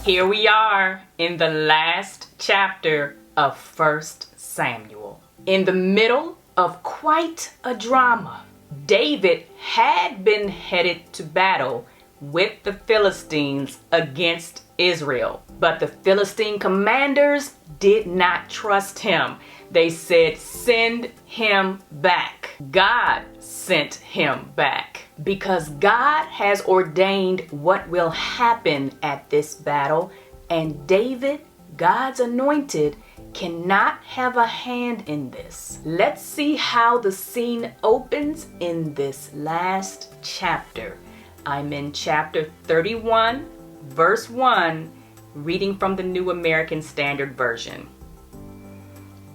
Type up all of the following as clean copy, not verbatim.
Here we are in the last chapter of 1 Samuel. In the middle of quite a drama, David had been headed to battle with the Philistines against Israel. But the Philistine commanders did not trust him. They said, "Send him back." God sent him back because God has ordained what will happen at this battle, and David, God's anointed, cannot have a hand in this. Let's see how the scene opens in this last chapter. I'm in chapter 31, verse 1, reading from the New American Standard Version.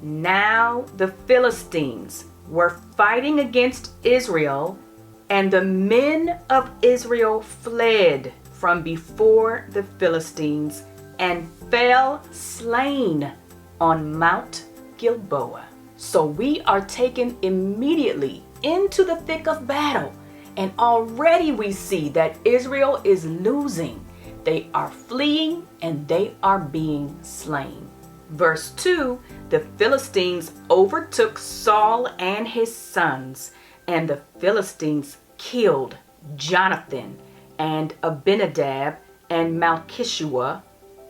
Now the Philistines were fighting against Israel, and the men of Israel fled from before the Philistines and fell slain on Mount Gilboa. So we are taken immediately into the thick of battle, and already we see that Israel is losing. They are fleeing and they are being slain. Verse 2, the Philistines overtook Saul and his sons, and the Philistines killed Jonathan and Abinadab and Malchi-shua,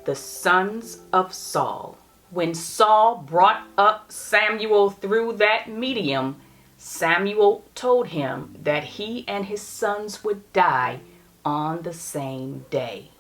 the sons of Saul. When Saul brought up Samuel through that medium, Samuel told him that he and his sons would die on the same day.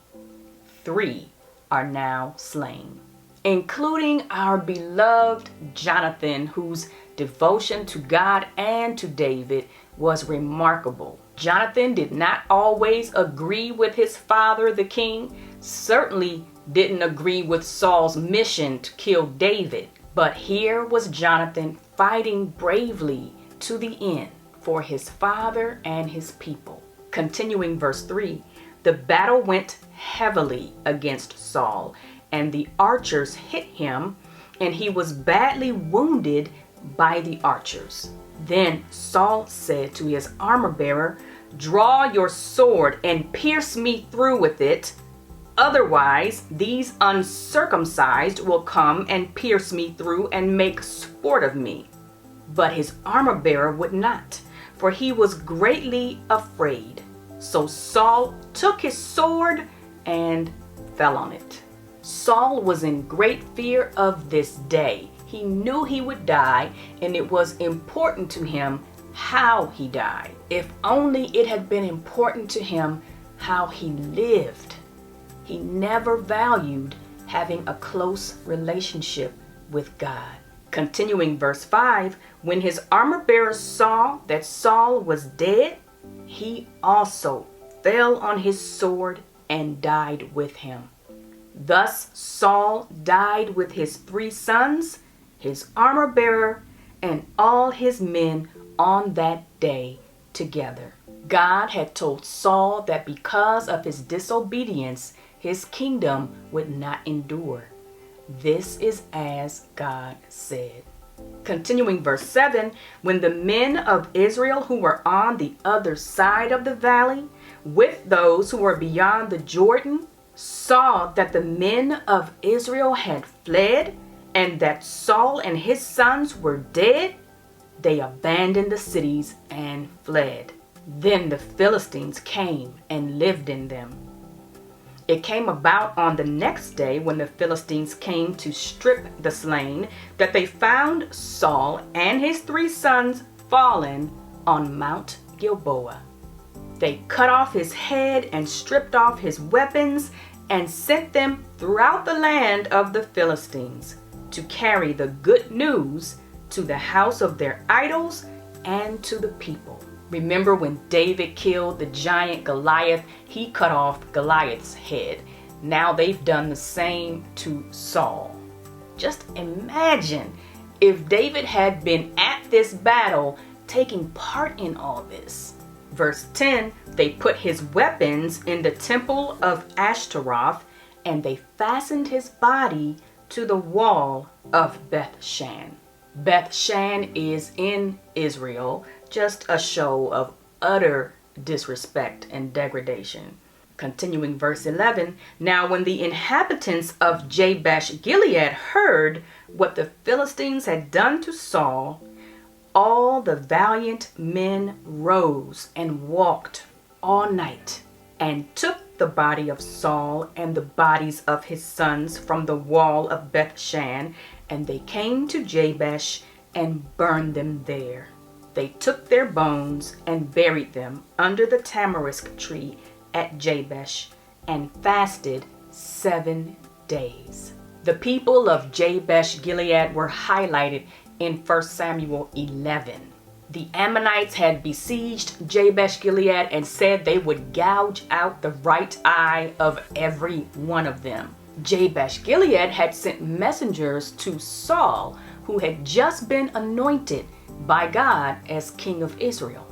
3 are now slain, including our beloved Jonathan, whose devotion to God and to David was remarkable. Jonathan did not always agree with his father, the king, certainly didn't agree with Saul's mission to kill David, but here was Jonathan fighting bravely to the end for his father and his people. Continuing verse 3, the battle went heavily against Saul, and the archers hit him, and he was badly wounded by the archers. Then Saul said to his armor-bearer, "Draw your sword and pierce me through with it. Otherwise, these uncircumcised will come and pierce me through and make sport of me." But his armor-bearer would not, for he was greatly afraid. So Saul took his sword and fell on it. Saul was in great fear of this day. He knew he would die, and it was important to him how he died. If only it had been important to him how he lived. He never valued having a close relationship with God. Continuing verse 5, when his armor-bearer saw that Saul was dead, he also fell on his sword and died with him. Thus Saul died with his 3 sons, his armor-bearer, and all his men on that day together. God had told Saul that because of his disobedience, his kingdom would not endure. This is as God said. Continuing verse 7, when the men of Israel who were on the other side of the valley, with those who were beyond the Jordan, saw that the men of Israel had fled, and that Saul and his sons were dead, they abandoned the cities and fled. Then the Philistines came and lived in them. It came about on the next day, when the Philistines came to strip the slain, that they found Saul and his 3 sons fallen on Mount Gilboa. They cut off his head and stripped off his weapons and sent them throughout the land of the Philistines to carry the good news to the house of their idols and to the people. Remember when David killed the giant Goliath, he cut off Goliath's head. Now they've done the same to Saul. Just imagine if David had been at this battle, taking part in all this. Verse 10, they put his weapons in the temple of Ashtaroth, and they fastened his body to the wall of Beth-shan. Beth-shan is in Israel, just a show of utter disrespect and degradation. Continuing verse 11, now when the inhabitants of Jabesh-Gilead heard what the Philistines had done to Saul, all the valiant men rose and walked all night and took the body of Saul and the bodies of his sons from the wall of Bethshan, and they came to Jabesh and burned them there. They took their bones and buried them under the tamarisk tree at Jabesh and fasted 7 days. The people of Jabesh-Gilead were highlighted in 1 Samuel 11. The Ammonites had besieged Jabesh-Gilead and said they would gouge out the right eye of every one of them. Jabesh-Gilead had sent messengers to Saul, who had just been anointed by God as king of Israel.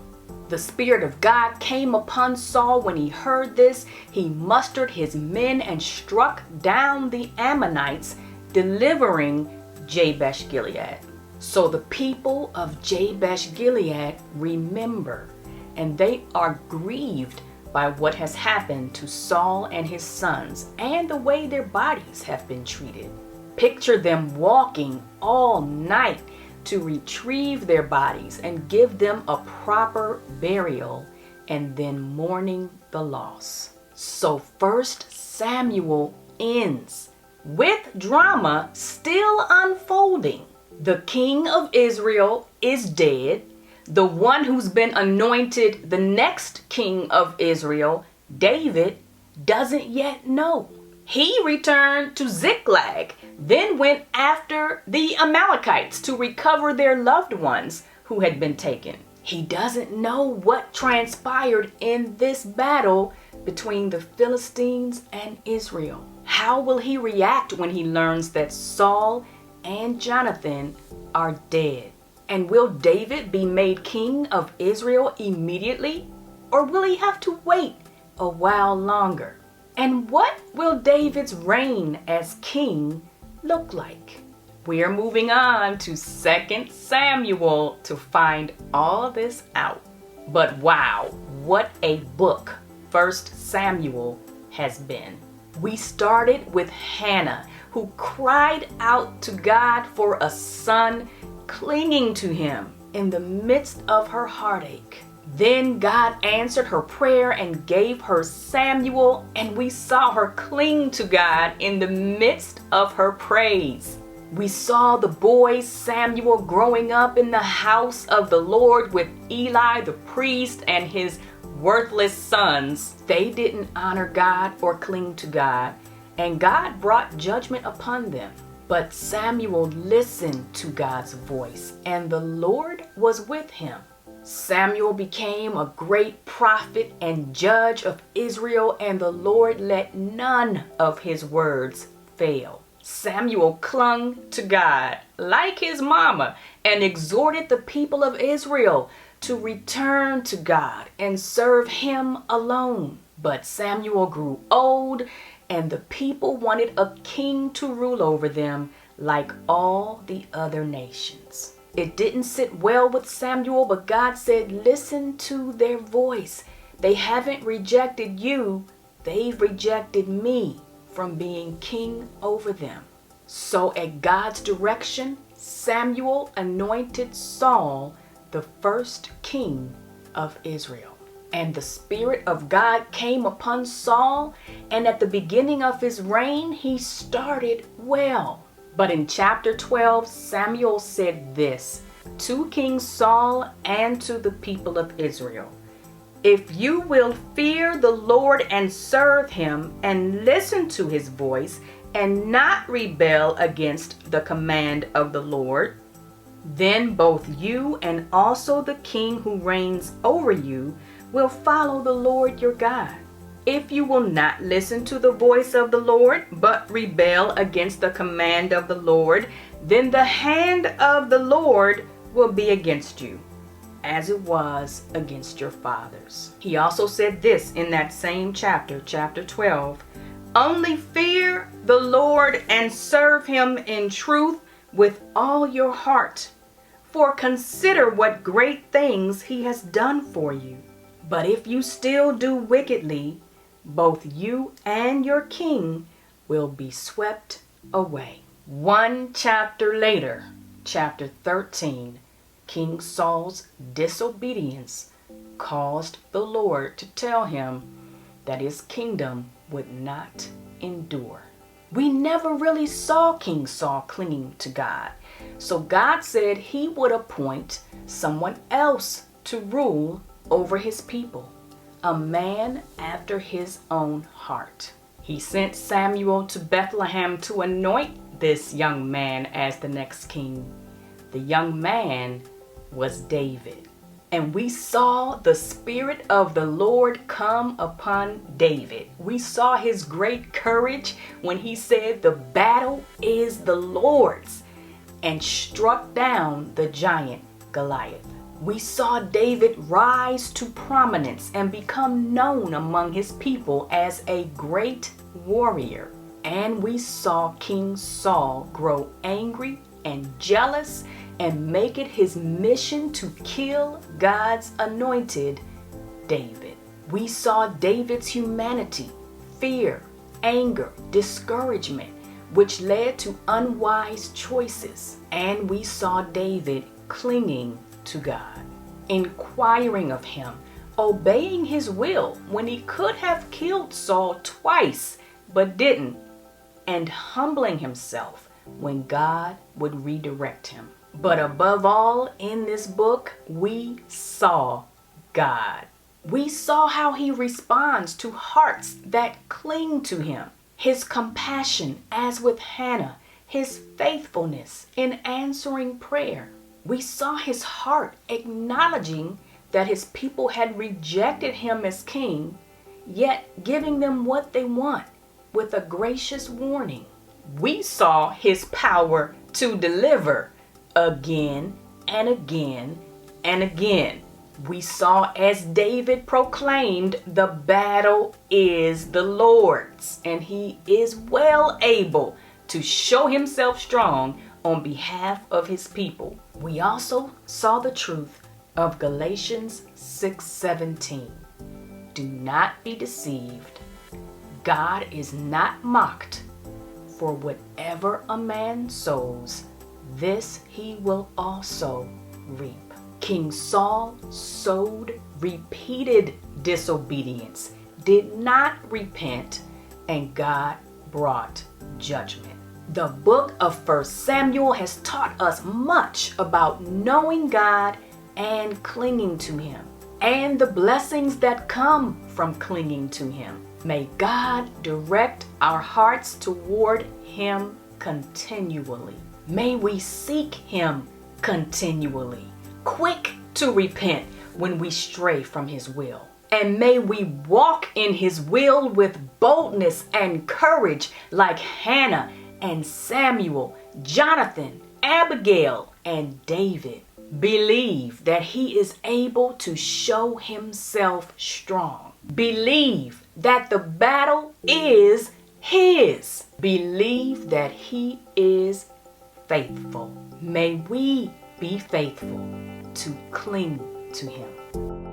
The Spirit of God came upon Saul when he heard this. He mustered his men and struck down the Ammonites, delivering Jabesh-Gilead. So the people of Jabesh-Gilead remember, and they are grieved by what has happened to Saul and his sons and the way their bodies have been treated. Picture them walking all night to retrieve their bodies and give them a proper burial, and then mourning the loss. So 1 Samuel ends with drama still unfolding. The king of Israel is dead. The one who's been anointed the next king of Israel, David, doesn't yet know. He returned to Ziklag, then went after the Amalekites to recover their loved ones who had been taken. He doesn't know what transpired in this battle between the Philistines and Israel. How will he react when he learns that Saul and Jonathan are dead? And will David be made king of Israel immediately? Or will he have to wait a while longer? And what will David's reign as king look like? We are moving on to 2 Samuel to find all this out. But wow, what a book 1 Samuel has been. We started with Hannah, who cried out to God for a son, clinging to him in the midst of her heartache. Then God answered her prayer and gave her Samuel, and we saw her cling to God in the midst of her praise. We saw the boy Samuel growing up in the house of the Lord with Eli the priest and his worthless sons. They didn't honor God or cling to God, and God brought judgment upon them. But Samuel listened to God's voice, and the Lord was with him. Samuel became a great prophet and judge of Israel, and the Lord let none of his words fail. Samuel clung to God like his mama and exhorted the people of Israel to return to God and serve him alone. But Samuel grew old, and the people wanted a king to rule over them like all the other nations. It didn't sit well with Samuel, but God said, listen to their voice. They haven't rejected you, they've rejected me from being king over them. So at God's direction, Samuel anointed Saul the first king of Israel. And the Spirit of God came upon Saul, and at the beginning of his reign, he started well. But in chapter 12, Samuel said this to King Saul and to the people of Israel: if you will fear the Lord and serve him and listen to his voice and not rebel against the command of the Lord, then both you and also the king who reigns over you will follow the Lord your God. If you will not listen to the voice of the Lord, but rebel against the command of the Lord, then the hand of the Lord will be against you, as it was against your fathers. He also said this in that same chapter, chapter 12, only fear the Lord and serve him in truth with all your heart, for consider what great things he has done for you. But if you still do wickedly, both you and your king will be swept away. One chapter later, chapter 13, King Saul's disobedience caused the Lord to tell him that his kingdom would not endure. We never really saw King Saul clinging to God. So God said he would appoint someone else to rule over his people, a man after his own heart. He sent Samuel to Bethlehem to anoint this young man as the next king. The young man was David. And we saw the Spirit of the Lord come upon David. We saw his great courage when he said, "The battle is the Lord's," and struck down the giant Goliath. We saw David rise to prominence and become known among his people as a great warrior. And we saw King Saul grow angry and jealous and make it his mission to kill God's anointed David. We saw David's humanity, fear, anger, discouragement, which led to unwise choices. And we saw David clinging to God, inquiring of him, obeying his will when he could have killed Saul twice but didn't, and humbling himself when God would redirect him. But above all, in this book, we saw God. We saw how he responds to hearts that cling to him. His compassion, as with Hannah, his faithfulness in answering prayer. We saw his heart acknowledging that his people had rejected him as king, yet giving them what they want with a gracious warning. We saw his power to deliver again and again and again. We saw as David proclaimed, "The battle is the Lord's," and he is well able to show himself strong on behalf of his people. We also saw the truth of Galatians 6:17. Do not be deceived. God is not mocked. For whatever a man sows, this he will also reap. King Saul sowed repeated disobedience, did not repent, and God brought judgment. The book of 1 Samuel has taught us much about knowing God and clinging to him, and the blessings that come from clinging to him. May God direct our hearts toward him continually. May we seek him continually, quick to repent when we stray from his will. And may we walk in his will with boldness and courage like Hannah and Samuel, Jonathan, Abigail, and David. Believe that he is able to show himself strong. Believe that the battle is his. Believe that he is faithful. May we be faithful to cling to him.